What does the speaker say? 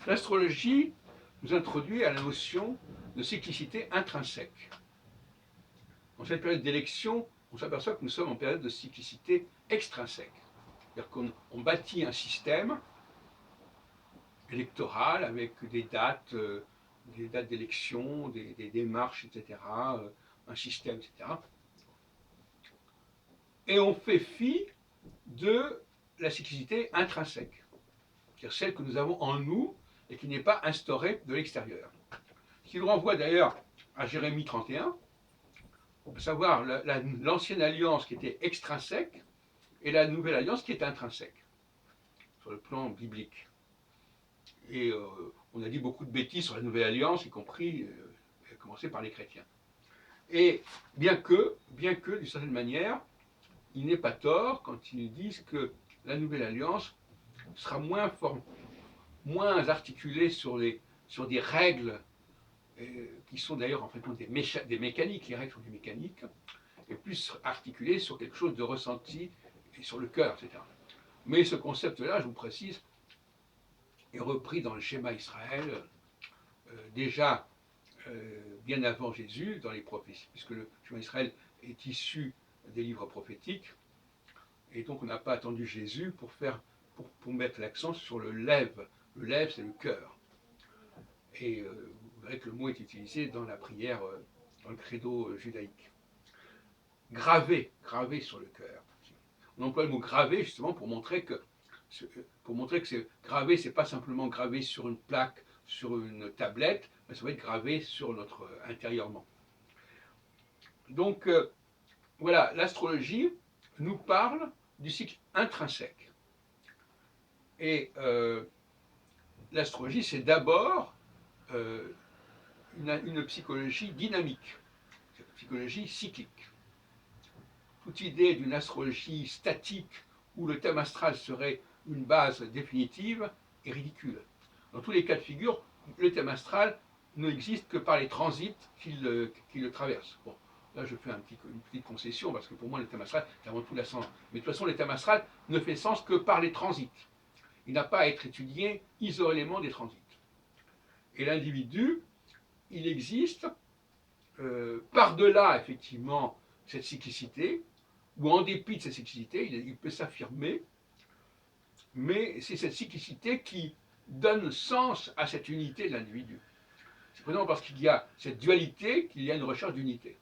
L'astrologie nous introduit à la notion de cyclicité intrinsèque. Dans cette période d'élection, on s'aperçoit que nous sommes en période de cyclicité extrinsèque. C'est-à-dire qu'on bâtit un système électoral avec des dates d'élection, des démarches, etc., un système, etc. Et on fait fi de la cyclicité intrinsèque, c'est-à-dire celle que nous avons en nous et qui n'est pas instaurée de l'extérieur. Ce qui nous renvoie d'ailleurs à Jérémie 31, à savoir l'ancienne alliance qui était extrinsèque et la nouvelle alliance qui est intrinsèque, sur le plan biblique. Et on a dit beaucoup de bêtises sur la nouvelle alliance, y compris, à commencer par les chrétiens. Et bien que, d'une certaine manière, il n'est pas tort quand ils disent que la nouvelle alliance sera moins articulée sur des règles qui sont d'ailleurs en fait des mécaniques, les règles sont des mécaniques, et plus articulée sur quelque chose de ressenti et sur le cœur, etc. Mais ce concept-là, je vous précise, est repris dans le schéma Israël déjà bien avant Jésus, dans les prophéties, puisque le schéma Israël est issu des livres prophétiques, et donc on n'a pas attendu Jésus pour mettre l'accent sur le lève. Le lève, c'est le cœur. Et vous verrez que le mot est utilisé dans la prière, dans le credo judaïque. Gravé sur le cœur. On emploie le mot gravé justement pour montrer que c'est gravé, c'est pas simplement gravé sur une plaque, sur une tablette, mais ça va être gravé sur notre intérieurement. Donc voilà, l'astrologie nous parle du cycle intrinsèque. Et l'astrologie, c'est d'abord une psychologie dynamique, une psychologie cyclique. Toute idée d'une astrologie statique où le thème astral serait une base définitive est ridicule. Dans tous les cas de figure, le thème astral n'existe que par les transits qui le traversent. Bon, là je fais une petite concession parce que pour moi le thème astral c'est avant tout l'ascendant. Mais de toute façon le thème astral ne fait sens que par les transits. Il n'a pas à être étudié isolément des transits. Et l'individu, il existe par-delà effectivement cette cyclicité, ou en dépit de cette cyclicité, il peut s'affirmer, mais c'est cette cyclicité qui donne sens à cette unité de l'individu. C'est précisément parce qu'il y a cette dualité qu'il y a une recherche d'unité.